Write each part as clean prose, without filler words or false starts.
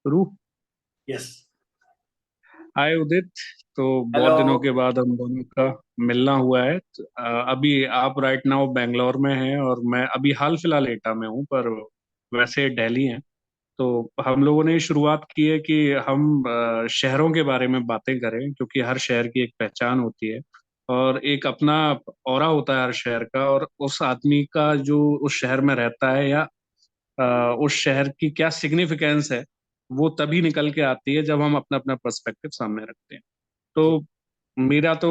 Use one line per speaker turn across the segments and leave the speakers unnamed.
रू।
यस।
हाय उदित। तो बहुत
हेलो।
दिनों के बाद हम दोनों का मिलना हुआ है। अभी आप राइट नाउ बेंगलोर में हैं और मैं अभी हाल फिलहाल एटा में हूँ, पर वैसे दिल्ली हैं। तो हम लोगों ने शुरुआत की है कि हम शहरों के बारे में बातें करें, क्योंकि हर शहर की एक पहचान होती है और एक अपना ऑरा होता है हर शहर का, और उस आदमी का जो उस शहर में रहता है या उस शहर की क्या सिग्निफिकेंस है, वो तभी निकल के आती है जब हम अपना अपना पर्सपेक्टिव सामने रखते हैं।
जी।
तो मेरा तो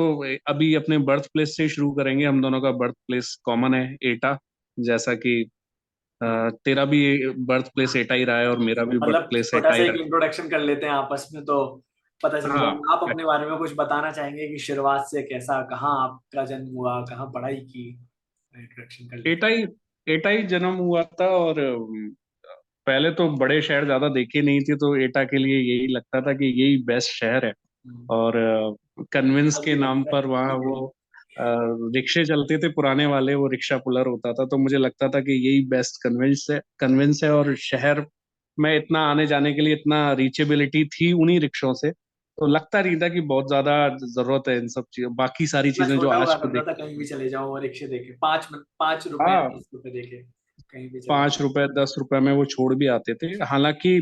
अभी अपने बर्थ प्लेस से शुरू करेंगे। हम दोनों का बर्थ प्लेस कॉमन है, एटा। जैसा कि
हाँ।
तेरा भी बर्थ प्लेस एटा ही रहा है और मेरा भी बर्थ
मतलब
प्लेस
छोटा
एटा
सा
ही
एक
रहा
इंट्रोडक्शन कर लेते हैं आपस में, तो पता
है।
चल
हाँ,
जाएगा। आप अपने बारे में कुछ बताना चाहेंगे कि शुरुआत से कैसा, कहाँ आपका जन्म हुआ, कहाँ पढ़ाई की? इंट्रोडक्शन कर लेते
एटा ही एटा ही जन्म हुआ था। और पहले तो बड़े शहर ज्यादा देखे नहीं थे, तो एटा के लिए यही लगता था कि यही बेस्ट शहर है।
हैं।
और कन्विंस
आज
के
भी
नाम
लगता
पर
है।
वहाँ वो रिक्शे चलते थे पुराने वाले, वो रिक्शा पुलर होता था, तो मुझे लगता था कि यही बेस्ट कन्विंस है। और शहर में इतना आने जाने के लिए इतना रीचेबिलिटी थी उन्हीं रिक्शों से, तो लगता नहीं था कि बहुत ज्यादा जरूरत है इन सब चीजों, बाकी सारी
मैं
चीजें जो
छोटा हुआ
आज को
करता
देख।
था, कहीं भी चले जाओ वो रिक्शे देके 5 रुपए
हाँ,
10 रुपए देके कहीं भी चले जाओ।
5 रुपए 10 रुपए में वो छोड़ भी आते थे। हालांकि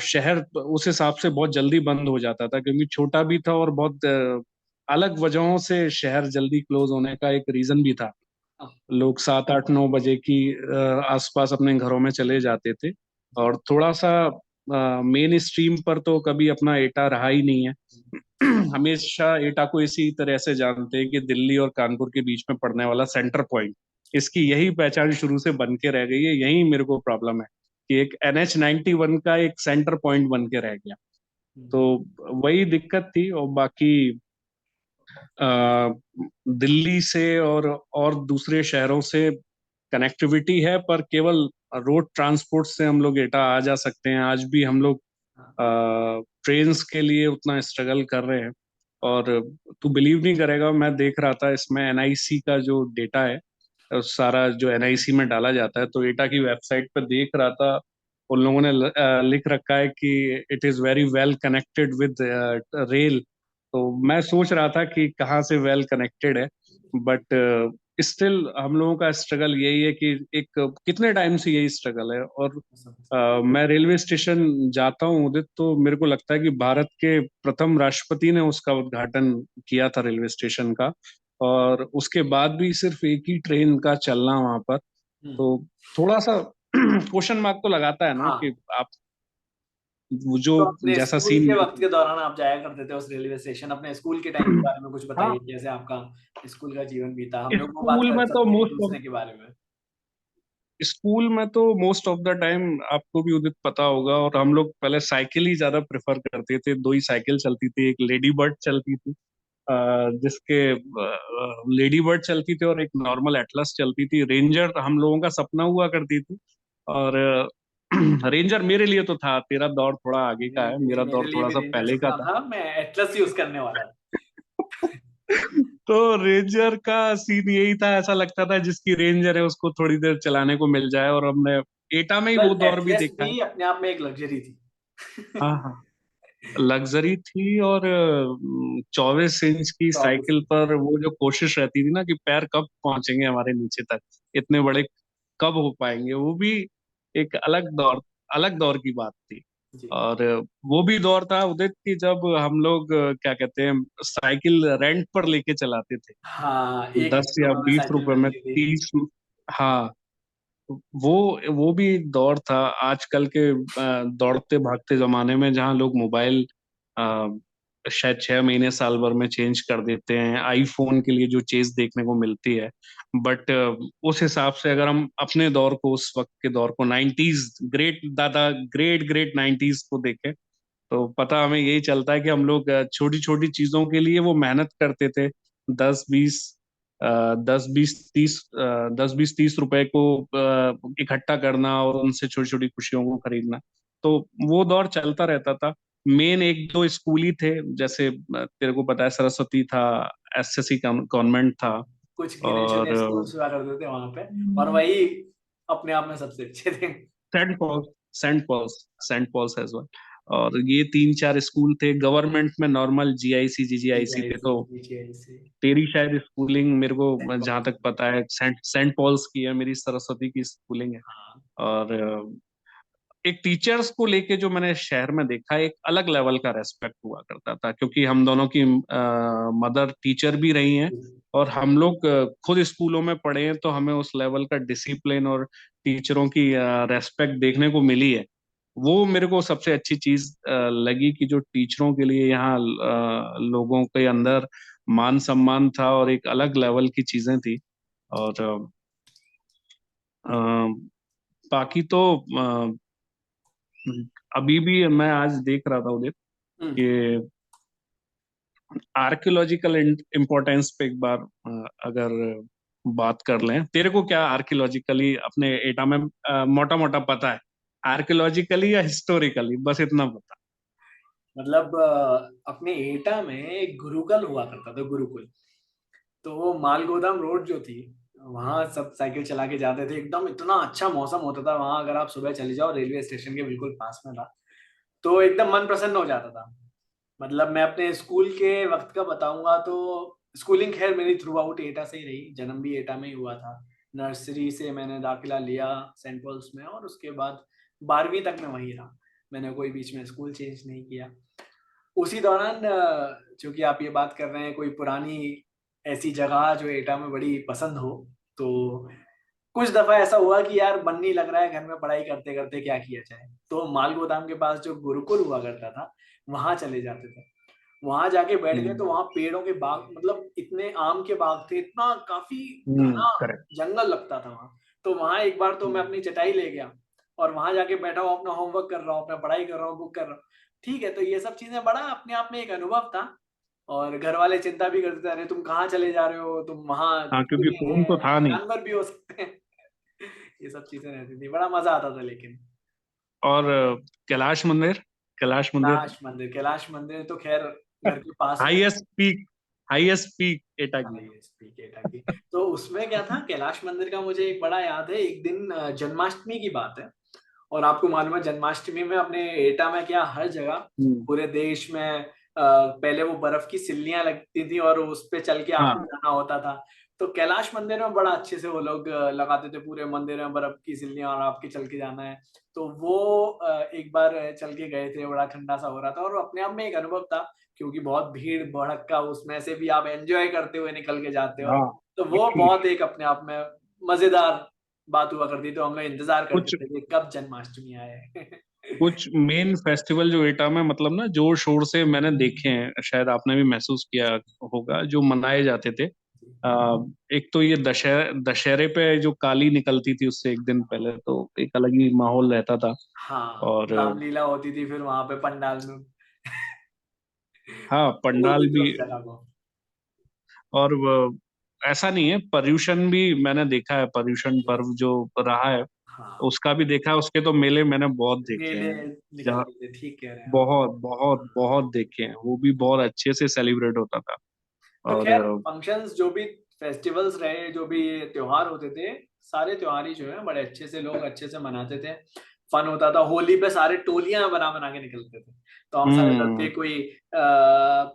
शहर उस हिसाब से बहुत जल्दी बंद हो जाता था, क्योंकि छोटा भी था और बहुत अलग वजहों से शहर जल्दी क्लोज होने का एक रीजन भी था।
हाँ,
लोग 7 8 9 बजे की आसपास अपने घरों में चले जाते थे।
जी।
और थोड़ा सा मेन स्ट्रीम पर तो कभी अपना एटा रहा ही नहीं है। हमेशा एटा को इसी तरह से जानते हैं कि दिल्ली और कानपुर के बीच में पड़ने वाला सेंटर पॉइंट। इसकी यही पहचान शुरू से बन के रह गई है। यही मेरे को प्रॉब्लम है कि एक NH 91 का एक सेंटर पॉइंट बन के रह गया। तो
हम्म।
वही दिक्कत थी। और बाकी अ, दिल्ली से और दूसरे शहरों से कनेक्टिविटी है, पर केवल रोड ट्रांसपोर्ट से हम लोग एटा आ जा सकते हैं। आज भी हम लोग
हाँ,
ट्रेन्स के लिए उतना स्ट्रगल कर रहे हैं। और तू बिलीव नहीं करेगा, मैं देख रहा था इसमें NIC का जो डेटा है, सारा जो NIC में डाला जाता है, तो एटा की वेबसाइट पर देख रहा था। उन लोगों ने लिख रखा है कि it is very well connected with rail. तो मैं सोच रहा था कि कहाँ से वेल कनेक्टेड है, बट स्टिल हम लोगों का स्ट्रगल यही है कि एक कितने टाइम से यही स्ट्रगल है। और
समझ।
मैं रेलवे स्टेशन जाता हूँ उदित, तो मेरे को लगता है कि भारत के प्रथम राष्ट्रपति ने उसका उद्घाटन किया था रेलवे स्टेशन का। और उसके बाद भी सिर्फ एक ही ट्रेन का चलना वहां पर,
हम्म।
तो थोड़ा सा क्वेश्चन मार्क तो लगाता है ना कि
हाँ।
आप वो जो
तो अपने
जैसा
स्कूल
सीन।
के वक्त के दौरान आप जाया करते थे उस रेलवे स्टेशन, अपने स्कूल के टाइम के बारे में कुछ
हाँ,
बताइए, कैसे आपका स्कूल का जीवन बीता। हम लोग वो बात
स्कूल
कर
में तो
सकते हैं एक
मोस्ट ऑफ
दूसरे के बारे में।
स्कूल में तो मोस्ट ऑफ द टाइम आपको भी उदित पता होगा, और हम लोग पहले साइकिल ही ज्यादा प्रेफर करते थे। दो ही साइकिल चलती थी, एक लेडी बर्ड चलती थी, जिसके लेडी बर्ड चलती थी, और एक नॉर्मल एटलस चलती थी। रेंजर हम लोगों का सपना हुआ करती थी। और रेंजर मेरे लिए तो था, तेरा दौर थोड़ा आगे का
नहीं,
है,
मेरे
मेरा
मेरे
दौर
लिए
थोड़ा
भी
सा
रेंजर
पहले का
सपना
था।
था, मैं एटलस यूज करने वाला था।
तो रेंजर का सीन यही था, ऐसा लगता था जिसकी रेंजर है उसको थोड़ी देर चलाने को मिल जाए। और हमने एटा में ही वो
वेल,
दौर भी
एटलस
देखा है।
भी अपने आप में एक लग्जरी थी।
हाँ, हाँ, लग्जरी थी। और 24 इंच की
24।
साइकिल पर वो जो कोशिश रहती थी ना कि पैर कब पहुंचेंगे हमारे नीचे तक, इतने बड़े कब हो पाएंगे, वो भी एक अलग दौर की बात थी।
जी।
और वो भी दौर था उदित की जब हम लोग क्या कहते हैं, साइकिल रेंट पर लेके चलाते थे।
हाँ,
10 या 20
साइकिल
रुपए में
मिलती थी।
30। हाँ, वो वो भी एक दौर था। आजकल के दौड़ते भागते जमाने में जहाँ लोग मोबाइल अ, शायद 6 महीने साल भर में चेंज कर देते हैं, आईफोन के लिए जो चेज देखने को मिलती है। बट उस हिसाब से अगर हम अपने दौर को, उस वक्त के दौर को, 90s ग्रेट दादा, ग्रेट ग्रेट 90s को देखें, तो पता हमें यही चलता है कि हम लोग छोटी छोटी चीजों के लिए वो मेहनत करते थे। 10 20 10 20 30 रुपए को इकट्ठा करना और उनसे छोटी छोटी खुशियों को खरीदना। तो वो दौर चलता रहता था। मेन एक दो स्कूल ही थे, जैसे तेरे को पता है सरस्वती था, SSC कॉन्वेंट था।
कुछ गिने
और
चुने स्कूल्स हुआ करते थे वहां पे, और वही अपने आप में सबसे अच्छे थे।
Saint Paul saint Paul's as well. और ये तीन चार स्कूल थे गवर्नमेंट में, नॉर्मल जीआईसी जीजीआईसी थे। तो
GGIC
तेरी शायद स्कूलिंग, मेरे को जहाँ
सेंट
तक पता है, सेंट पॉल्स की है, मेरी सरस्वती की स्कूलिंग है।
हाँ।
और एक टीचर्स को लेके जो मैंने शहर में देखा, एक अलग लेवल का रेस्पेक्ट हुआ करता था, क्योंकि हम दोनों की मदर टीचर भी रही हैं। और हम लोग खुद स्कूलों में पढ़े हैं, तो हमें उस लेवल का डिसिप्लिन और टीचरों की रेस्पेक्ट देखने को मिली है। वो मेरे को सबसे अच्छी चीज लगी कि जो टीचरों के लिए यहाँ लोगों के अंदर मान सम्मान था, और एक अलग लेवल की चीजें थी। और अ, बाकी तो अभी भी मैं आज देख रहा था उदित
हम्म।
कि आर्कियोलॉजिकल इम्पोर्टेंस पे एक बार अगर बात कर लें, तेरे को क्या आर्कियोलॉजिकली अपने एटा में मोटा मोटा पता है? आर्कियोलॉजिकली या हिस्टोरिकली, बस इतना पता।
मतलब अपने एटा में एक गुरुकुल हुआ करता था, गुरुकुल। तो वो मालगोदाम रोड जो थी, वहां सब साइकिल चला के जाते थे। एकदम इतना अच्छा मौसम होता था वहां, अगर आप सुबह चले जाओ, रेलवे स्टेशन के बिल्कुल पास में था, तो एकदम मन प्रसन्न हो जाता था। मतलब मैं अपने स्कूल के वक्त का बताऊंगा तो स्कूलिंग खैर मेरी थ्रू आउट एटा से ही रही, जन्म भी एटा में ही हुआ था। नर्सरी से मैंने दाखिला लिया सेंट पॉल्स में, और उसके बाद 12वीं तक मैं वहीं रहा। मैंने कोई बीच में स्कूल चेंज नहीं किया। उसी दौरान चूंकि आप ये बात कर रहे हैं कोई पुरानी ऐसी जगह जो एटा में बड़ी पसंद हो, तो कुछ दफा ऐसा हुआ कि यार मन नहीं लग रहा है घर में पढ़ाई करते करते, क्या किया जाए, तो माल गोदाम के पास जो गुरुकुल हुआ करता था वहां चले जाते थे। वहां जाके बैठ गए तो
हम्म।
वहां पेड़ों के बाग, मतलब इतने आम के बाग थे, इतना काफी घना
करेक्ट।
जंगल लगता था वहां। तो वहां एक बार तो मैं अपनी चटाई ले गया, और वहां जाके बैठा हूँ, अपना होमवर्क कर रहा हूँ, अपना पढ़ाई कर रहा हूँ, बुक कर रहा हूँ। ठीक है, तो ये सब चीजें बड़ा अपने आप में एक अनुभव था। और घर वाले चिंता भी करते थे, अरे तुम कहाँ चले जा रहे हो, तुम वहां
हाँ,
कुत्ते
क्योंकि
भी
फोन तो
हैं,
था नहीं।
जानवर भी हो सकते हैं। ये सब चीजें रहती थी, बड़ा मजा आता था लेकिन।
और कैलाश मंदिर,
कैलाश मंदिर तो खैर घर के पास में।
हाईएस्ट पीक, हाईएस्ट पीक एटा की।
आईएसपी केटा की। तो उसमें क्या था, कैलाश मंदिर का मुझे एक बड़ा याद है। एक दिन जन्माष्टमी की बात है, और आपको मालूम है जन्माष्टमी में अपने एटा में क्या, हर जगह
हम्म।
पूरे देश में पहले वो बर्फ की सिल्लियां लगती थी और उस पे चल के आपको
हाँ।
जाना होता था। तो कैलाश मंदिर में बड़ा अच्छे से वो लोग लगाते थे, पूरे मंदिर में बर्फ की सिल्लियां और आपके चल के जाना है। तो वो एक बार चल के गए थे, बड़ा ठंडा सा हो रहा था, और अपने आप में एक अनुभव था, क्योंकि बहुत भीड़ भड़का, उसमें से भी आप एंजॉय करते हुए निकल के जाते हो।
हाँ,
तो वो
एक्चुअली
बहुत एक अपने आप में मजेदार बात हुआ करती। तो हम लोग इंतजार करते
कुछ
थे कि कब जन्माष्टमी आए।
कुछ मेन फेस्टिवल जो एटा में, मतलब ना, जोर शोर से मैंने देखे हैं, शायद आपने भी महसूस किया होगा, जो मनाए जाते थे। एक तो ये दशहरे पे जो काली निकलती थी, उससे एक दिन पहले तो एक अलग ही माहौल रहता था।
हाँ,
और
रामलीला होती थी फिर वहां पे पंडाल में।
हाँ, पंडाल
होती तो
भी।
उस जगह को।
और ऐसा नहीं है, पर्यूषण भी मैंने देखा है, पर्यूषण पर्व जो रहा है
हाँ,
उसका भी देखा है। उसके तो मेले मैंने बहुत देखे
मेले
हैं, जहाँ
निकलते थे, ठीक कह रहे हैं आप।
बहुत बहुत बहुत देखे हैं, वो भी बहुत अच्छे से सेलिब्रेट होता था।
तो
और
खैर फंक्शंस जो भी फेस्टिवल्स रहे, जो भी त्योहार होते थे, सारे त्योहार ही जो है बड़े अच्छे से लोग अच्छे से मनाते थे। फन होता था। होली पे सारे टोलियां बना बना के निकलते थे। तो हम सारे लड़के,
हम्म।
कोई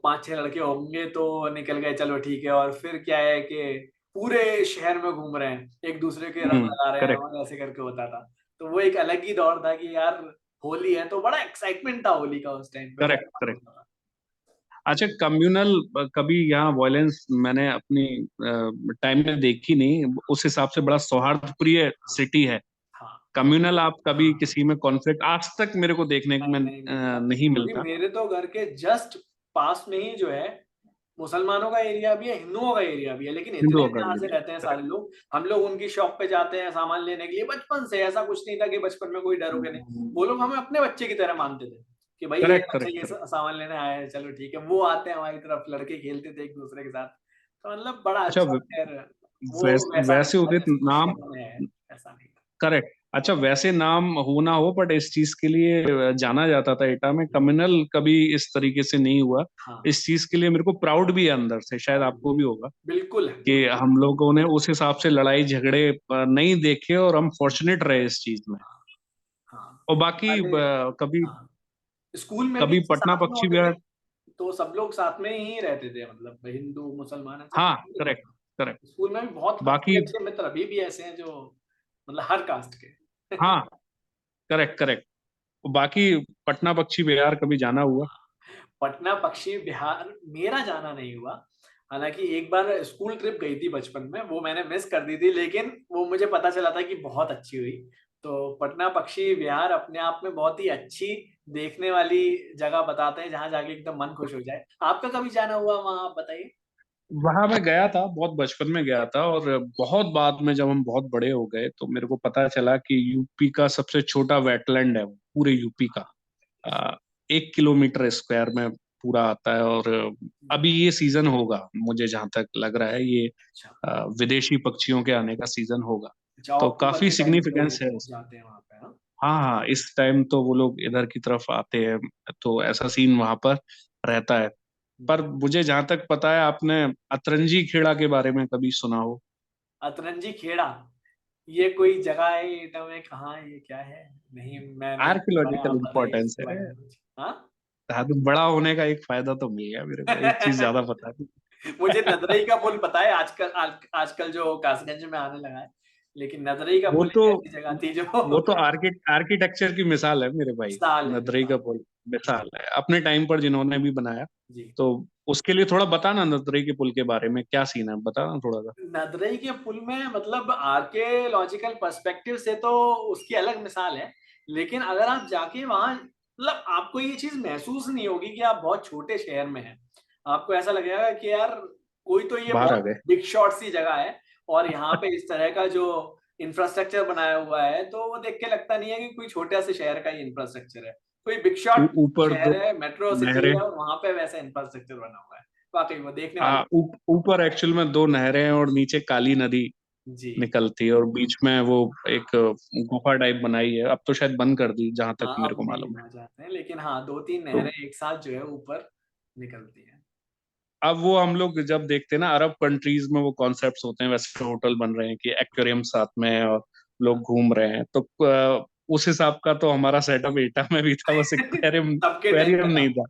5-6 लड़के होंगे तो निकल गए, चलो ठीक है। और फिर क्या है कि पूरे शहर में घूम रहे हैं, एक दूसरे के रंग लगा रहे हैं,
करेक्ट,
और ऐसे करके होता था। तो वो एक अलग ही दौर था कि यार होली है, तो बड़ा एक्साइटमेंट था होली का उस टाइम पे,
करेक्ट,
बड़ा फन
करेक्ट।
होता था।
अच्छा, कम्युनल कभी यहाँ वायलेंस मैंने अपनी टाइम में देखी नहीं, उस हिसाब से बड़ा सौहार्द प्रिय
हाँ,
सिटी है।
हाँ,
कम्युनल आप कभी
हाँ।
किसी में कॉन्फ्लिक्ट आज तक मेरे को देखने में
नहीं, नहीं, नहीं,
नहीं
क्योंकि
मिलता।
मेरे तो घर के जस्ट पास में ही जो है, मुसलमानों का एरिया भी है, हिंदुओं का एरिया भी है, लेकिन इतने
हिंदुओं का
प्यार से
एरिया।
रहते हैं सारे लोग। हम लोग उनकी शॉप पे जाते हैं सामान लेने के लिए, बचपन से ऐसा कुछ नहीं था कि बचपन में कोई डर हो के नहीं। वो लोग हमें अपने बच्चे की तरह मानते थे कि भाई ये
करेक्ट,
बच्चा
करेक्ट,
ये
करेक्ट।
सामान लेने आया है, चलो ठीक है। वो आते हैं हमारी तरफ, लड़के खेलते थे एक दूसरे के साथ। तो मतलब बड़ा
अच्छा,
अच्छा खैर। वो वैसा नहीं
वैसे
था
उदित
जैसे
नाम,
शहरों में है, ऐसा नहीं था।
करेक्ट। अच्छा, वैसे नाम हो ना हो, बट इस चीज के लिए जाना जाता था एटा में, कम्युनल कभी इस तरीके से नहीं हुआ।
हाँ,
इस चीज के लिए मेरे को प्राउड भी है अंदर से, शायद आपको भी होगा,
बिल्कुल है,
कि
बिल्कुल।
हम लोगों ने उस हिसाब से लड़ाई झगड़े नहीं देखे, और हम फॉर्चुनेट रहे इस चीज में।
हाँ, हाँ।
और बाकी
वाले।
कभी
हाँ, स्कूल में भी
कभी
ऐसे
पटना
साथ में
पक्षी
होते थे,
विहार।
तो सब लोग साथ में ही रहते थे, मतलब हिंदू मुसलमान सब
हाँ,
साथ में
करेक्ट,
रहते
करेक्ट।
थे। स्कूल में भी बहुत अच्छे
बाकी
अच्छे मित्र अभी भी ऐसे हैं जो मतलब हर कास्ट के।
हाँ, करेक्ट, करेक्ट। बाकी पटना पक्षी विहार कभी जाना हुआ?
पटना पक्षी विहार मेरा जाना नहीं हुआ। हालांकि एक बार स्कूल ट्रिप गई थी बचपन में, वो मैंने मिस कर दी थी, लेकिन वो मुझे पता चला था कि बहुत अच्छी हुई। तो पटना पक्षी विहार अपने आप में बहुत ही अच्छी देखने वाली जगह बताते हैं, जहां जाके एकदम मन खुश हो जाए। आपका कभी जाना हुआ वहां, आप बताइए।
वहां मैं गया था, बहुत बचपन में गया था, और बहुत बाद में जब हम बहुत बड़े हो गए तो मेरे को पता चला कि यूपी का सबसे छोटा वेटलैंड है वो, पूरे यूपी का। 1 किलोमीटर स्क्वायर में पूरा आता है। और अभी ये सीजन होगा, मुझे जहां तक लग रहा है, ये
अच्छा।
विदेशी पक्षियों के आने का सीजन होगा।
अच्छा,
तो
अक्टूबर
काफी
के टाइम पे
सिग्निफिकेंस
लोग
है।
जाते हैं वहां पे, हाँ।
हाँ, हाँ, इस टाइम तो वो लोग इधर की तरफ आते हैं। तो ऐसा सीन वहां पर रहता है। पर मुझे जहां तक पता है, आपने अतरंजी खेड़ा के बारे में कभी सुना हो?
अतरंजी खेड़ा, ये कोई जगह है एटा में? कहाँ है ये, क्या है? नहीं, मैं नहीं सुन पाया,
आर्कियोलॉजिकल
आप बताइए
इम्पोर्टेंस
इसके
है।
बारे में कुछ। हाँ।
हाँ, तो बड़ा होने का एक फायदा तो मिल गया मेरे को, एक चीज ज्यादा पता है।
मुझे नदरई का पुल पता है, आजकल आजकल जो कासगंज में आने लगा है, लेकिन नदरई का
वो
पुल
तो
एक ऐसी जगह थी जो
वो तो आर्किटेक्चर की मिसाल है मेरे भाई।
साल है,
नदरई का
साल।
पुल मिसाल है अपने टाइम पर जिन्होंने भी बनाया।
जी।
तो उसके लिए थोड़ा बताना, नदरई के पुल के बारे में क्या सीन है, बताना थोड़ा सा।
नदरई के पुल में मतलब आर्कियोलॉजिकल पर्सपेक्टिव से तो उसकी अलग मिसाल है, लेकिन अगर आप जाके वहां, मतलब आपको ये चीज महसूस नहीं होगी कि आप बहुत छोटे शहर में हैं। आपको ऐसा लगेगा कि यार कोई तो ये
बाहर आ
बहुत
गए।
बिग शॉट सी जगह है, और यहाँ पे इस तरह का जो इंफ्रास्ट्रक्चर बनाया हुआ है, तो वो देख के लगता नहीं है कि कोई छोटे से शहर का ही इंफ्रास्ट्रक्चर है। कोई बिग शॉट
ऊपर
शहर
दो
है, मेट्रो सिटी
नहरें।
है, और वहां पे वैसा इंफ्रास्ट्रक्चर बना हुआ है। वाकई वो देखने वाली।
ऊपर एक्चुअल में 2 नहरें हैं, और नीचे काली नदी
जी।
निकलती है, और बीच में वो एक गुफा टाइप बनाई है। अब तो शायद बंद कर दी, जहां तक
हाँ,
मेरे
अब
को
नहीं
मालूम है।
वहां जाते हैं, लेकिन हाँ, दो तीन
तो
नहरें एक साथ जो है ऊपर निकलती हैं।
अब वो हम लोग जब देखते हैं ना, अरब कंट्रीज में वो कॉन्सेप्ट्स होते हैं, वैसे होटल बन रहे हैं कि एक्वेरियम साथ में है और लोग
हाँ।
घूम रहे हैं। तो उस हिसाब का तो हमारा सेटअप एटा में भी था, बस एक्वेरियम
सबके टाइम
एक्वेरियम
पे था।
नहीं था।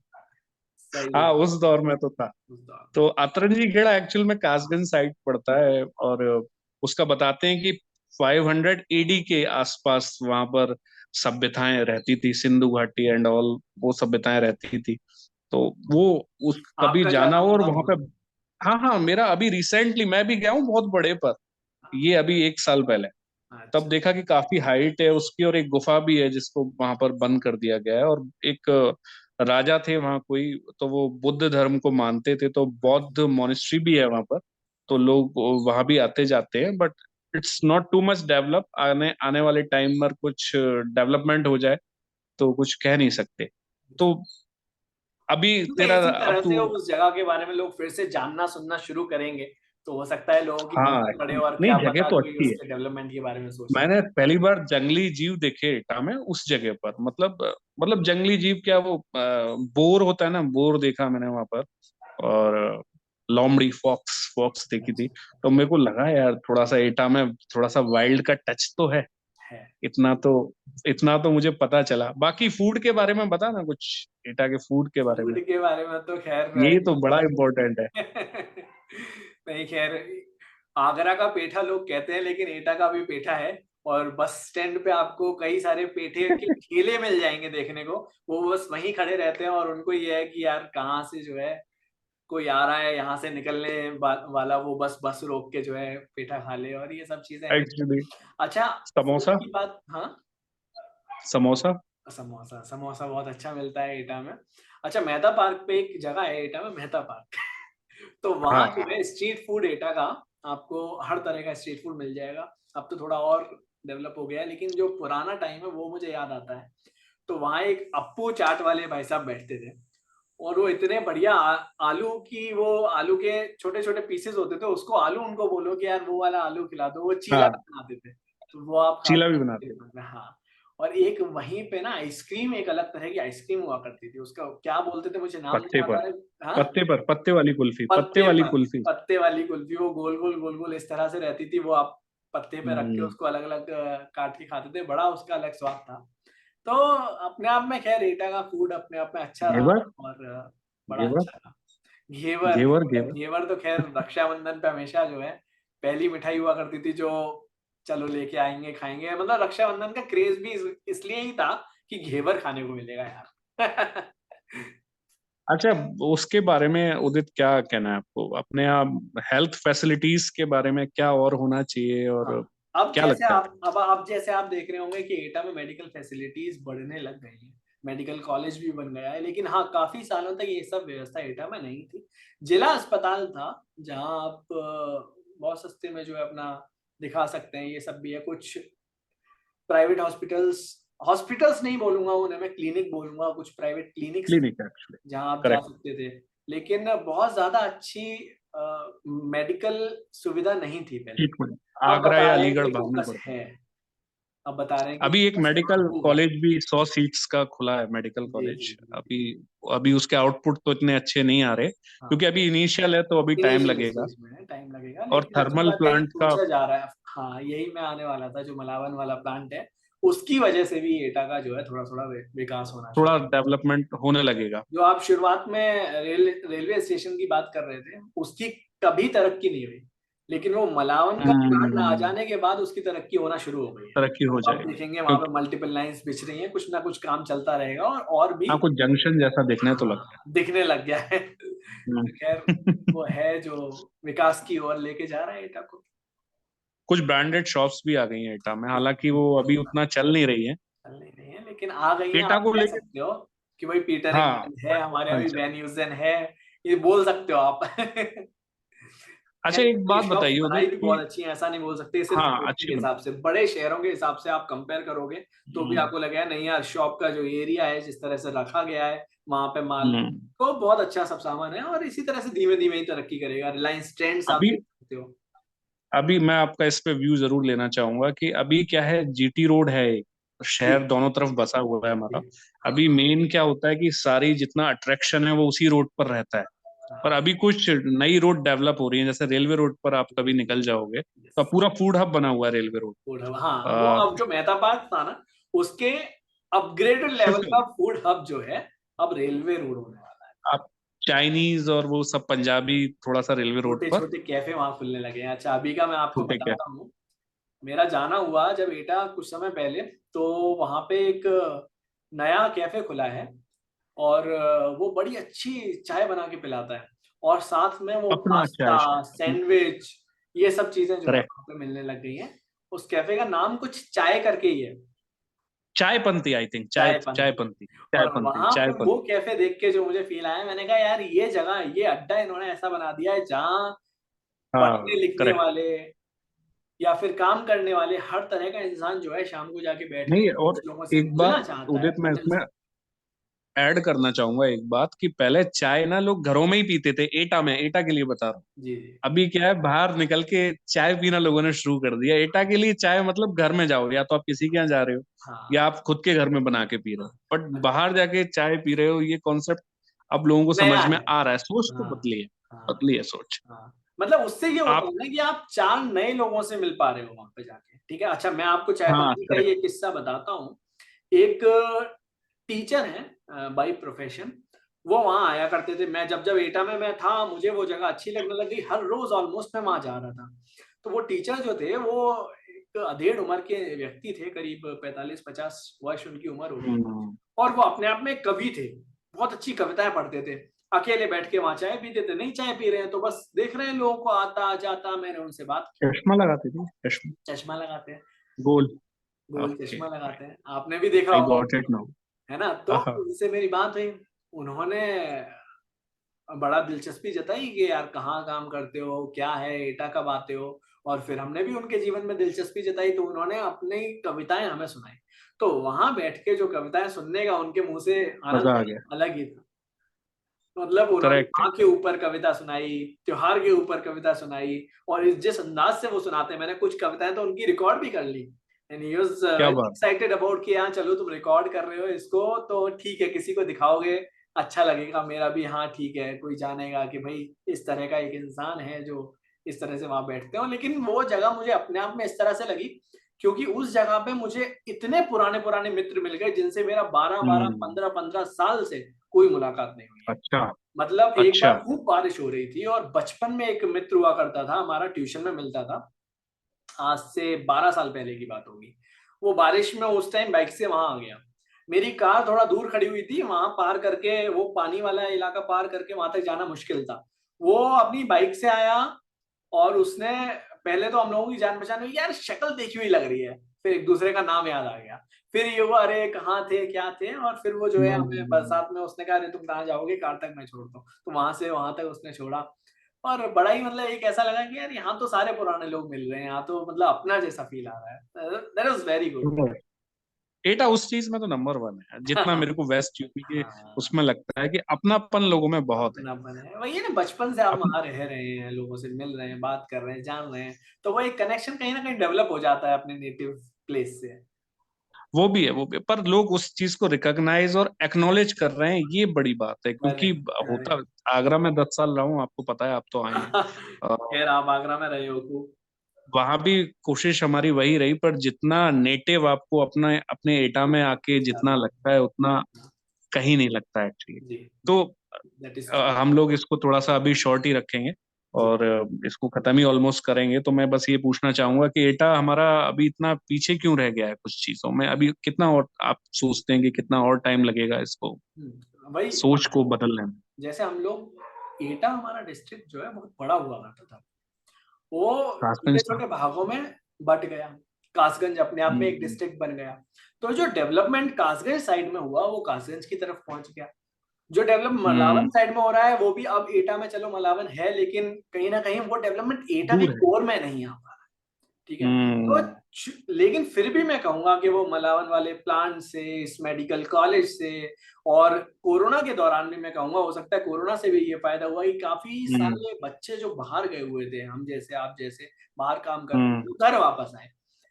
सही
हाँ,
बात।
उस दौर में तो था।
उस दौर में।
तो अतरंजी खेड़ा एक्चुअल में कासगंज साइड पड़ता है, और उसका बताते हैं कि 500 एडी के आसपास वहां पर सभ्यताएं रहती थी, सिंधु घाटी एंड ऑल, वो सभ्यताएं रहती थी। तो वो उस कभी
आपका
जाना
जाना
हो और
हुआ
वहां
वहां?
पे। हाँ, हाँ, मेरा अभी रिसेंटली मैं भी गया हूँ बहुत बड़े पर, ये अभी 1 साल पहले। तब
अच्छा।
देखा कि काफी हाइट है उसकी, और एक गुफा भी है जिसको वहां पर बंद कर दिया गया है। और एक राजा थे वहां कोई, तो वो बुद्ध धर्म को मानते थे, तो बौद्ध मोनेस्ट्री भी है वहां पर। तो लोग वहां भी आते जाते हैं, but it's not too much develop. आने आने वाले टाइम पर कुछ डेवलपमेंट हो जाए तो कुछ कह नहीं सकते। तो अभी
क्योंकि
तेरा,
इसी
अब
तरह
तू।
से उस जगह के बारे में लोग फिर से जानना सुनना शुरू करेंगे, तो हो सकता है लोगों की
हाँ,
नजर पड़े, और
नहीं,
क्या
जगह
पता
तो
कोई
अच्छी है।
उसके डेवलपमेंट के बारे में सोचने
मैंने
लगे।
पहली बार जंगली जीव देखे एटा में, उस जगह पर। मतलब जंगली जीव क्या, वो बोर होता है ना, बोर देखा मैंने वहां पर। और लोमड़ी, फॉक्स फॉक्स देखी थी।
अच्छा।
तो मेरे को लगा यार, थोड़ा सा एटा में थोड़ा सा वाइल्ड का टच तो है।
है।
इतना तो इतना तो मुझे पता चला। बाकी फूड के बारे में बता ना कुछ, एटा के फूड के बारे में।
फूड के बारे में तो खैर
ये तो बड़ा इम्पोर्टेंट है।
नहीं, खैर, आगरा का पेठा लोग कहते हैं, लेकिन एटा का भी पेठा है। और बस स्टैंड पे आपको कई सारे पेठे के ठेले मिल जाएंगे देखने को। वो बस वहीं खड़े रहते हैं, और उनको ये है कि यार कहाँ से जो है कोई आ रहा है यहाँ से निकलने वाला, वो बस बस रोक के जो है पेठा खा ले, और ये सब चीजें हैं।
एक्चुअली
अच्छा। फूड
समोसा।
की बात, हाँ।
समोसा।
समोसा, समोसा बहुत अच्छा मिलता है एटा में। अच्छा, मेहता पार्क पे एक जगह है एटा में, मेहता पार्क। तो वहां जो
हाँ,
है स्ट्रीट फूड एटा का, आपको हर तरह का स्ट्रीट फूड मिल जाएगा। अब तो थोड़ा और डेवलप हो गया है, लेकिन जो पुराना टाइम है वो मुझे याद आता है। तो वहां एक अप्पू चाट वाले भाई साहब बैठते थे, और वो इतने बढ़िया आलू की, वो आलू के छोटे छोटे पीसेस होते थे, उसको आलू उनको बोलो कि यार वो वाला आलू खिला दो, वो चीला
हाँ,
बनाते थे। तो वो आप खा
चीला भी
सकते
बनाते हैं।
हैं। हाँ। और एक वहीं पे ना आइसक्रीम, एक अलग तरह की आइसक्रीम हुआ करती थी, उसका क्या बोलते थे मुझे नाम नहीं
पत्ते
याद आ
पर
रहा है। हाँ।
पत्ते वाली कुल्फी, पत्ते
पत्ते
वाली
पर,
कुल्फी।
पत्ते वाली कुल्फी, वो गोल गोल गोल गोल इस तरह से रहती थी, वो आप पत्ते पे रख के
हम्म।
उसको अलग अलग काट के खाते थे, बड़ा उसका अलग स्वाद था। तो अपने आप में खैर एटा का फूड अपने आप में अच्छा रहा,
घेवर,
और बड़ा
घेवर,
अच्छा रहा। घेवर
घेवर,
घेवर
घेवर।
घेवर तो खैर रक्षाबंधन पे हमेशा जो है पहली मिठाई हुआ करती थी, जो चलो लेके आएंगे खाएंगे। मतलब रक्षाबंधन का क्रेज भी इसलिए ही था कि घेवर खाने को मिलेगा यार।
अच्छा, उसके बारे में उदित क्या कहना है आपको? अपने आप हेल्थ फैसिलिटीज के बारे में क्या और होना चाहिए, और
हाँ, अब
क्या
जैसे
लगता है?
अब जैसे आप देख रहे होंगे कि एटा में मेडिकल फैसिलिटीज बढ़ने लग गई हैं, मेडिकल कॉलेज भी बन गया है। लेकिन हाँ, काफी सालों तक ये सब व्यवस्था एटा में नहीं थी। जिला अस्पताल था जहाँ आप बहुत सस्ते में जो है अपना दिखा सकते हैं, ये सब भी है। कुछ प्राइवेट हॉस्पिटल्स, हॉस्पिटल्स नहीं बोलूंगा उन्हें, मैं क्लिनिक बोलूंगा, कुछ प्राइवेट क्लिनिक्स
क्लिनिक एक्चुअली।
जहाँ आप जा
करेक्ट।
सकते थे। लेकिन बहुत ज्यादा अच्छी मेडिकल सुविधा नहीं थी पहले।
ट्रीटमेंट
अब
आगरा
बता
या
रहे हैं
अलीगढ़
कि
भागना
फोकस
पड़ता है।
है, अब बता रहे हैं कि
अभी एक
फोकस
मेडिकल
वहाँ होगा।
कॉलेज भी 100 सीट्स का खुला है, मेडिकल
जी जी
कॉलेज
जी
अभी।
जी।
अभी उसके आउटपुट तो इतने अच्छे नहीं आ रहे,
हाँ,
क्योंकि अभी इनिशियल है तो अभी टाइम
इनिशियल
लगेगा।
स्टेज में है, टाइम लगेगा,
और
लेकिन अच्छी
थर्मल
बात है कि
प्लांट का
सोचा जा रहा है। हाँ, यही मैं आने वाला था, जो मलावन वाला प्लांट है उसकी वजह से भी एटा का जो है थोड़ा थोड़ा विकास होना शुरू।
थोड़ा डेवलपमेंट होने लगेगा।
जो आप शुरुआत में रेलवे स्टेशन की बात कर रहे थे, उसकी कभी तरक्की नहीं हुई, लेकिन वो मलावन का प्लांट आ
हम्म।
जाने के बाद उसकी तरक्की होना शुरू हो गई है।
तरक्की हो
आप
जाएगी
देखेंगे वहां पे
क्योंकि
मल्टीपल लाइंस बिछ रही हैं, कुछ ना कुछ काम चलता रहेगा, और भी
हाँ, कुछ जंक्शन जैसा देखने तो लगता
हाँ दिखने लग गया है।
है।
तो खैर, वो है जो विकास की ओर लेके जा रहा है एटा को।
कुछ ब्रांडेड शॉप्स भी आ गई हैं एटा में, हालांकि वो अभी उतना चल नहीं रही है।
चल नहीं है, लेकिन आ गई है।
एटा
आप
को
कह
लेके।
सकते हो कि भाई पीटर
हाँ।
इंग्लैंड है हमारे,
हाँ
अभी
जी।
वैन यूजन है, ये बोल सकते हो आप।
अच्छा,
खैर,
एक
ये
बात
शॉप्स
बताइए
बनाई
उदित
भी
की।
बहुत अच्छी है, ऐसा नहीं बोल सकते। सिर्फ
हाँ,
एरिया के
अच्छी
हिसाब
बनी।
से, बड़े शहरों के हिसाब से आप कंपेयर करोगे तो भी
हम्म।
आपको लगेगा नहीं यार, शॉप का जो एरिया है, जिस तरह से रखा गया है वहां पे माल,
हम्म।
तो बहुत अच्छा सब सामान है। और इसी तरह से धीमे धीमे ही तरक्की करेगा। रिलायंस ट्रेंड्स आप
अभी
देख सकते हो।
अभी मैं आपका इस पे व्यू जरूर लेना चाहूंगा कि अभी क्या है, जीटी रोड है एक,
जी
शहर दोनों तरफ बसा हुआ है
जी।
हमारा।
हाँ
अभी मेन क्या होता है कि सारी जितना अट्रैक्शन है वो उसी रोड पर रहता है। पर
हाँ।
अभी कुछ नई रोड डेवलप हो रही है, जैसे रेलवे रोड पर आप कभी निकल जाओगे तो
यस।
पूरा फूड हब बना हुआ है रेलवे रोड।
फूड हब, हाँ, वो अब जो मेहता पार्क था ना, उसके अपग्रेडेड लेवल
शिफ्ट हो
का
गया।
फूड हब जो है, अब रेलवे रोड होने वाला है।
आप चाइनीज और वो सब पंजाबी थोड़ा सा रेलवे रोड
छोटे
पर।
छोटे कैफे वहां खुलने लगे हैं। अच्छा, अभी का मैं आपको
छोटे क्या।
बताता हूँ। मेरा जाना हुआ जब एटा कुछ समय पहले, तो वहां पे एक नया कैफे खुला है, और वो बड़ी अच्छी चाय बना के पिलाता है, और साथ में वो
अपना चाय
पास्ता,
शायद।
सैंडविच, ये सब चीजें जो है
करेक्ट।
वहां पे मिलने लग गई हैं। उस कैफे का नाम कुछ चाय करके ही है,
चाय पंथी, आई थिंक चाय
चाय
चाय
पंथी।
पंथी। चाय
और
पंथी,
वहां
चाय
पे वो
पंथी।
कैफे देख के जो मुझे फील आया, मैंने कहा यार ये जगह, ये अड्डा इन्होंने ऐसा बना दिया है जहाँ पढ़ने
हाँ,
लिखने
करेक्ट।
वाले या फिर काम करने वाले हर तरह का इंसान जो है शाम को जाके बैठ के
नहीं, और
कुछ लोगों से
एक
मिलना
बात
चाहता है,
उदित मैं
तो मिल
इसमें
सकता
ऐड करना चाहूंगा एक बात, कि पहले चाय ना लोग घरों में ही पीते थे, एटा में, एटा के लिए बता रहा हूँ।
है। जी जी।
अभी क्या है, बाहर निकल के चाय पीना लोगों ने शुरू कर दिया। एटा के लिए चाय मतलब घर में जाओ, या तो आप किसी के यहाँ जा रहे हो
हाँ
या आप खुद के घर में बना के पी रहे
हाँ।
हो, बट
अच्छा,
बाहर जाके चाय पी रहे हो, ये कॉन्सेप्ट अब लोगों को
नया
समझ में
है।
आ रहा है। सोच तो
हाँ
बदली है।
हाँ
बदली है सोच।
हाँ। मतलब उससे ये होता
आप।
है ना कि आप चार नए लोगों से मिल पा रहे हो वहां पे जाके। ठीक है, अच्छा मैं आपको
हाँ,
चायपत्ती का
करेक्ट।
ये किस्सा बताता हूँ। एक टीचर है बाई प्रोफेशन, वो वहां आया करते थे। मैं जब जब एटा में मैं था, मुझे वो जगह अच्छी लगने लगी, हर रोज ऑलमोस्ट मैं वहां जा रहा था। तो वो टीचर जो थे, वो एक अधेड़ उम्र के व्यक्ति थे, करीब 45-50 वर्ष उनकी उम्र होगी।
हम्म।
और वो अपने आप में कवि थे, बहुत अच्छी कविताएं पढ़ते थे। अकेले बैठ के वहां चाय पीते थे, नहीं चाय पी रहे हैं तो बस देख रहे हैं लोगों को आता जाता। मैंने उनसे बात की।
चश्मा लगाते थे, चश्मा।
चश्मा लगाते हैं,
गोल।
Goal
okay.
चश्मा लगाते हैं, आपने भी देखा
आई
होगा
गॉट
उनको,
इट नाउ।
है ना? तो उनसे मेरी बात हुई। उन्होंने बड़ा दिलचस्पी जताई कि यार कहाँ काम करते हो, क्या है, एटा कब आते हो। और फिर हमने भी उनके जीवन में दिलचस्पी जताई, तो उन्होंने अपनी कविताएं हमें सुनाई। तो वहां बैठ के जो कविताएं सुनने का उनके मुंह से आनंद
मजा आ
था,
गया।
अलग ही था। मतलब उन्होंने
करेक्ट है।
माँ के ऊपर कविता सुनाई, त्योहार के ऊपर कविता सुनाई, और जिस अंदाज से वो सुनाते हैं, मैंने कुछ कविताएं तो उनकी रिकॉर्ड भी कर ली। एंड ही वाज
क्या
वेरी
बात।
एक्साइटेड अबाउट कि हाँ चलो तुम रिकॉर्ड कर रहे हो इसको, तो ठीक है, किसी को दिखाओगे, अच्छा लगेगा। मेरा भी हाँ ठीक है, कोई जानेगा कि भाई इस तरह का एक इंसान है जो इस तरह से वहां बैठते हो। लेकिन वो जगह मुझे अपने आप में इस तरह से लगी क्योंकि उस जगह पे मुझे इतने पुराने पुराने मित्र मिल गए जिनसे मेरा 12 12
हम्म।
15 15 साल से कोई मुलाकात नहीं हुई है।
अच्छा।
मतलब एक
अच्छा।
बार खूब बारिश हो रही थी और बचपन में एक मित्र हुआ करता था हमारा, ट्यूशन में मिलता था, आज से 12 साल पहले की बात होगी। वो बारिश में उस टाइम बाइक से वहां आ गया। मेरी कार थोड़ा दूर खड़ी हुई थी, वहां पार करके, वो पानी वाला इलाका पार करके वहां तक जाना मुश्किल था। वो अपनी बाइक से आया और उसने, पहले तो हम लोगों की जान पहचान हुई, यार शक्ल देखी हुई लग रही है, फिर एक दूसरे का नाम याद आ गया। फिर ये हुआ, अरे कहाँ थे क्या थे, और फिर वो जो है हमें
हम्म।
बरसात में उसने कहा, अरे तुम कहाँ जाओगे, कार तक मैं छोड़ता हूँ, तो वहां से वहां तक उसने छोड़ा। और बड़ा ही मतलब एक ऐसा लगा कि यार यहाँ तो सारे पुराने लोग मिल रहे हैं, यहाँ तो मतलब अपना जैसा फील आ रहा है। That was very good.
Hmm. एटा उस चीज में तो नंबर वन है, जितना मेरे को वेस्ट यूपी के
हाँ,
उसमें लगता है कि अपनापन लोगों में बहुत है।
अपनापन है, वही है ना, बचपन से आप
अपन,
वहां रह रहे हैं, लोगों से मिल रहे हैं, बात कर रहे हैं, जान रहे हैं, तो वो एक कनेक्शन कहीं ना कहीं डेवलप हो जाता है अपने नेटिव प्लेस से।
वो भी है, वो भी है, पर लोग उस चीज को रिकॉग्नाइज और एक्नॉलेज कर रहे हैं, ये बड़ी बात है, क्योंकि
करेक्ट,
होता,
करेक्ट।
आगरा में 10 साल रहा हूँ, आपको पता है, आप तो आए हैं।
खैर, आप आगरा में रहे हो खूब।
वहां भी कोशिश हमारी वही रही, पर जितना नेटिव आपको अपना अपने एटा में आके
फील
जितना
आता
लगता है, उतना कहीं नहीं लगता एक्चुअली।
है। जी,
तो
दैट इज ट्रू।
हम लोग इसको थोड़ा सा अभी शॉर्ट ही रखेंगे
जी।
और इसको खत्म ही ऑलमोस्ट करेंगे। तो मैं बस ये पूछना चाहूंगा कि एटा हमारा अभी इतना पीछे क्यों रह गया है कुछ चीजों में, अभी कितना और आप सोचते हैं कि कितना और टाइम लगेगा इसको,
वही,
सोच को बदलने में?
जैसे हम लोग, एटा हमारा डिस्ट्रिक्ट जो है बहुत बड़ा हुआ करता था, वो छोटे
सस्पेंस।
छोटे भागों में बट गया। कासगंज अपने आप में एक
हम्म।
डिस्ट्रिक्ट बन गया। तो जो डेवलपमेंट कासगंज साइड में हुआ वो कासगंज की तरफ पहुंच गया। जो डेवलप मलावन
हम्म।
साइड में हो रहा है वो भी अब एटा में, चलो मलावन है, लेकिन कहीं ना कहीं वो डेवलपमेंट एटा के
दूर है।
कोर में नहीं आ पा रहा। ठीक है। तो
हम्म।
लेकिन फिर भी मैं कहूंगा कि वो मलावन वाले प्लांट से, इस मेडिकल कॉलेज से, और कोरोना के दौरान भी मैं कहूंगा, हो सकता है कोरोना से भी ये फायदा हुआ कि काफी
हम्म।
सारे बच्चे जो बाहर गए हुए थे, हम जैसे आप जैसे बाहर काम कर रहे थे,
हम्म।
वो घर वापस आए।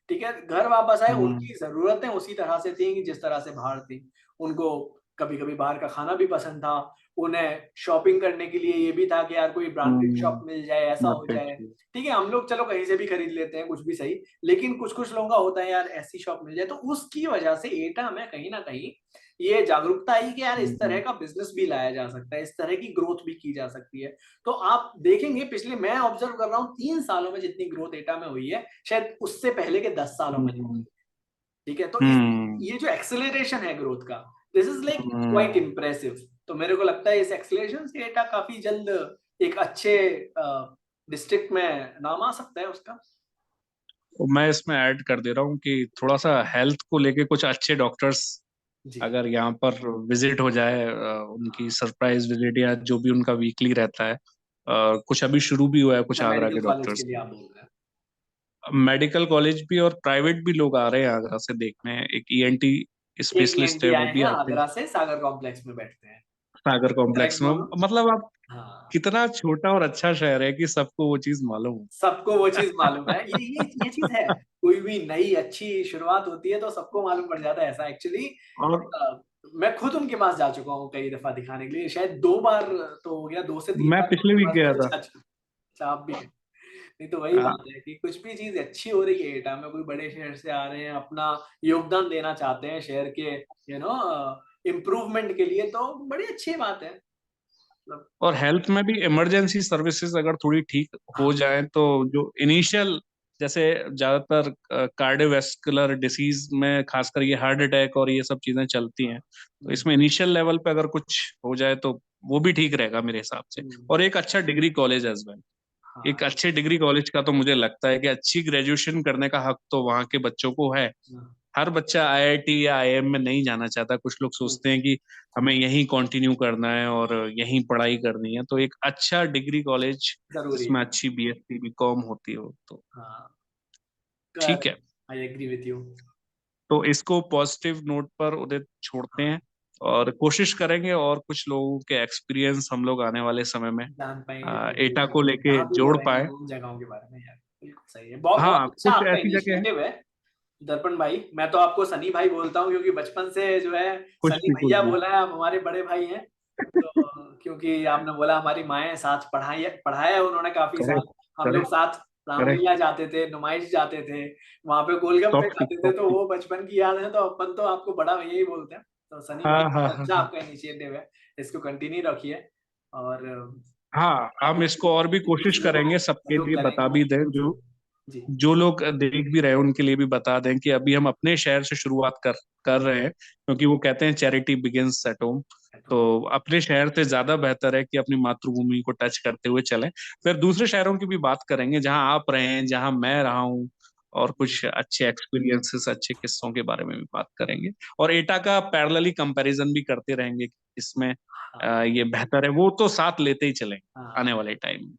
ठीक है, घर वापस आए,
हम्म।
उनकी जरूरतें उसी तरह से थी कि जिस तरह से बाहर थी। उनको कभी कभी बाहर का खाना भी पसंद था, उन्हें शॉपिंग करने के लिए ये भी था कि यार कोई ब्रांडेड शॉप मिल जाए, ऐसा हो
बात
जाए।
अच्छी।
ठीक है, हम लोग चलो कहीं से भी खरीद लेते हैं, कुछ भी सही, लेकिन कुछ कुछ लोगों का होता है यार ऐसी शॉप मिल जाए। तो उसकी वजह से एटा में कहीं ना कहीं ये जागरूकता आई कि यार इस तरह
हम्म।
का बिजनेस भी लाया जा सकता है, इस तरह की ग्रोथ भी की जा सकती है। तो आप देखेंगे, पिछले, मैं ऑब्जर्व कर रहा हूँ, 3 सालों में जितनी ग्रोथ एटा में हुई है, शायद उससे पहले के 10 सालों में नहीं हुई।
हम्म।
ठीक है, तो इस,
हम्म।
ये जो एक्सेलरेशन है ग्रोथ का, this is like quite
hmm.
Impressive. तो मेरे को लगता है इस एक्सेलरेशन से एटा काफी जल्द एक अच्छे डिस्ट्रिक्ट में नाम आ सकता है उसका।
तो मैं इसमें ऐड कर दे रहा हूँ कि थोड़ा सा हेल्थ को लेके कुछ अच्छे डॉक्टर्स
जी।
अगर यहाँ पर विजिट हो जाए, उनकी सरप्राइज विजिट या जो भी उनका वीकली रहता है, कुछ अभी शुरू भी हुआ है कुछ
अच्छा,
आगरा
मेडिकल
के
कॉलेज के
डॉक्टर्स।
लिए आप बोल रहे हैं?
मेडिकल कॉलेज भी और प्राइवेट भी लोग आ रहे हैं आगरा से देखने, एक ईएनटी
एक
स्पेशलिस्ट है
ईएनटी
वो
आए
भी
हैं
आते हैं
आगरा से, सागर कॉम्प्लेक्स में बैठते हैं।
सागर कॉम्प्लेक्स
करेक्ट
में।
बोलो।
मतलब आप,
हाँ,
कितना छोटा और अच्छा शहर है कि सबको वो चीज मालूम
सबको वो
है।
चीज मालूम है, ये चीज है। कोई भी नई अच्छी शुरुआत होती है तो सबको मालूम पड़ जाता है ऐसा एक्चुअली।
और
मैं खुद उनके पास जा चुका हूँ कई दफा दिखाने के लिए, शायद 2 बार तो हो गया, 2 से 3 बार
मैं
तो
पिछले
उनके
वीक
पास
गया
मैं
था।
जा चुका हूँ। अच्छा, आप भी गए? नहीं तो वही बात है कि कुछ भी चीज अच्छी हो रही है एटा में, कोई बड़े शहर से आ रहे हैं, अपना योगदान देना चाहते हैं शहर के इम्प्रूवमेंट के लिए, तो बड़ी अच्छी बात है मतलब।
और हेल्थ में भी इमरजेंसी सर्विसेज अगर थोड़ी ठीक हो जाए तो जो इनिशियल, जैसे ज्यादातर कार्डियोवैस्कुलर डिसीज में खासकर ये हार्ट अटैक और ये सब चीजें चलती हैं, तो
हम्म,
इसमें इनिशियल लेवल पे अगर कुछ हो जाए तो वो भी ठीक रहेगा मेरे हिसाब से।
हम्म,
और एक अच्छा डिग्री कॉलेज एज वेल, एक
हाँ,
अच्छे डिग्री कॉलेज का तो मुझे लगता है कि अच्छी ग्रेजुएशन करने का हक तो वहाँ के बच्चों को है।
हाँ,
हर बच्चा आईआईटी या आईआईएम में नहीं जाना चाहता, कुछ लोग
हम्म,
सोचते हैं कि हमें यहीं कंटिन्यू करना है और यहीं पढ़ाई करनी है, तो एक अच्छा डिग्री कॉलेज
जरूरी
जिसमें
है।
अच्छी बीएससी बीकॉम होती हो तो
हाँ,
ठीक
कर,
है।
I agree with you.
तो इसको पॉजिटिव नोट पर उदित छोड़ते हैं और कोशिश करेंगे और कुछ लोगों के एक्सपीरियंस हम लोग आने वाले समय में
जान पाएंगे, बिल्कुल
एटा को
बिल्कुल,
लेके
जहाँ भी हो
जोड़
रहे हैं
पाए।
उन जगहों के बारे में, यार बिल्कुल सही है, बहुत बहुत
हाँ,
अच्छा
कुछ
आपका
ऐसी जगह है,
इनिशिएटिव है दर्पण भाई। मैं तो आपको सनी भाई बोलता हूँ क्योंकि बचपन से जो है
कुछ
सनी
भी कुछ
भैया
भी।
बोला है, आप हमारे बड़े भाई हैं। तो क्योंकि आपने बोला हमारी माएँ साथ पढ़ाई पढ़ाया है उन्होंने काफी साल,
करेक्ट।
हम लोग
करेक्ट।
साथ
करेक्ट।
रामलीला जाते थे, नुमाइश जाते थे, वहां पे गोलगप्पे
सॉफ्ट
खाते थे, तो
कॉफी।
वो बचपन की याद है। तो अपन तो आपको बड़ा भैया ही बोलते हैं। तो सनी भाई,
हाँ हाँ
बहुत
हाँ
अच्छा
हाँ।
आपका इनिशिएटिव है, इसको कंटिन्यू रखिए। और
हाँ, हम
आगे
इसको और भी कोशिश
किसी को
करेंगे, सबके
सहयोग
लिए बता
करेंगे।
भी दें,
जी
जो
जी।
जो लोग देख भी रहे हैं उनके लिए भी बता दें कि अभी हम अपने शहर से शुरुआत कर कर रहे हैं, क्योंकि वो कहते हैं चैरिटी बिगिंस एट होम। तो अपने शहर से ज्यादा बेहतर है कि अपनी मातृभूमि को टच करते हुए चलें। फिर दूसरे शहरों की भी बात करेंगे जहां आप रहे हैं, जहां मैं रहा हूँ, और कुछ अच्छे एक्सपीरियंसेस, अच्छे किस्सों के बारे में भी बात करेंगे। और एटा का पैरेलली कंपैरिजन भी करते रहेंगे कि इसमें
हाँ
ये बेहतर है, वो तो साथ लेते ही चलेंगे
हाँ
आने वाले टाइम में।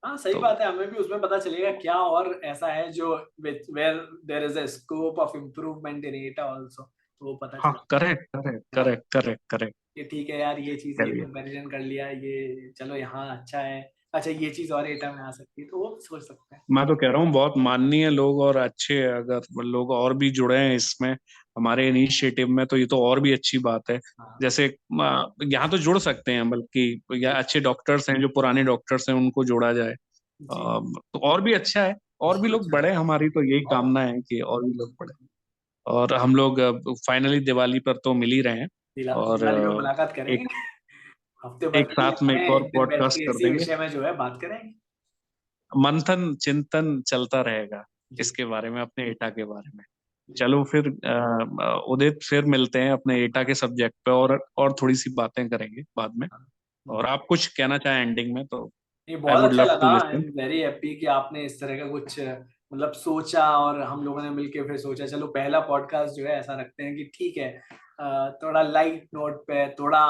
हाँ, सही
तो
बात है। हमें भी उसमें पता चलेगा क्या और ऐसा है जो where there is a scope of improvement in it also, तो वो पता
हाँ,
चलेगा।
करेक्ट करेक्ट
है ना,
करेक्ट करेक्ट करेक्ट।
कि ठीक है यार, ये चीज, ये
चलिए,
कंपैरिजन कर लिया, ये चलो यहाँ अच्छा है, अच्छा ये चीज और एटा में आ सकती है, तो वो सोच सकते हैं।
मैं तो कह रहा हूँ बहुत माननीय लोग और अच्छे, अगर लोग और भी जुड़े हैं इसमें हमारे इनिशिएटिव में, तो ये तो और भी अच्छी बात है।
हाँ
जैसे यहाँ तो जुड़ सकते हैं, बल्कि या
जी
अच्छे डॉक्टर्स हैं, जो पुराने डॉक्टर्स हैं उनको जोड़ा जाए।
जी।
तो और भी अच्छा है, और भी
बहुत
लोग
अच्छा
बढ़े,
है।
हमारी तो यही
बहुत।
कामना है कि और भी लोग बढ़े। और हम लोग फाइनली दिवाली पर तो मिल ही रहे हैं, और
दिवाली में मुलाकात
एक
करेंगे। हफ्ते भर
एक
फ्री
साथ में
हैं,
एक और
एक दिन बैठ
पॉडकास्ट
के
कर
इसी
देंगे।
विषय में जो है बात करेंगे।
मंथन चिंतन चलता रहेगा
जी
इसके बारे में, अपने एटा के बारे में।
जी।
चलो फिर उदित, फिर मिलते हैं अपने एटा के सब्जेक्ट पे, और थोड़ी सी बातें करेंगे बाद में।
हाँ।
और आप कुछ कहना चाहें एंडिंग में तो
ये
आई
बहुत
वुड
अच्छा
लव
लगा।
To
I am
listen.
Very happy कि आपने इस तरह का कुछ मतलब सोचा, और हम लोगों ने मिलकर फिर सोचा चलो पहला पॉडकास्ट जो है ऐसा रखते हैं कि ठीक है, थोड़ा लाइट नोट पे, थोड़ा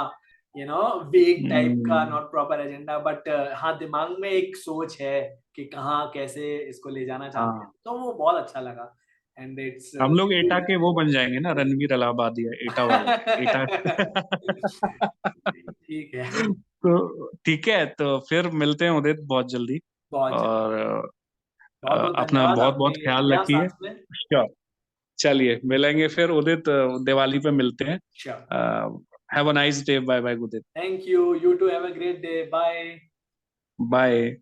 वेग टाइप का, नॉट प्रॉपर एजेंडा, बट हाँ दिमाग में एक सोच है कि कहाँ कैसे इसको ले जाना चाहते हैं,
हाँ,
तो वो बहुत अच्छा लगा। एंड इट्स
हम लोग एटा के वो बन जाएंगे ना, रणवीर इलाहाबादी है एटा वाले, एटा।
ठीक है।
तो ठीक है, तो फिर मिलते हैं उदित बहुत जल्दी।
बहुत जल्द।
और
बहुत बहुत
अपना
धन्यवाद,
बहुत
आपने
बहुत
ये
ख्याल
किया
रखिए।
साथ में।
श्योर। चलिए मिलेंगे फिर उदित, दिवाली पे मिलते हैं।
Sure.
Have a nice day, bye bye Udit.
Thank you, you too have a great day, bye.
Bye.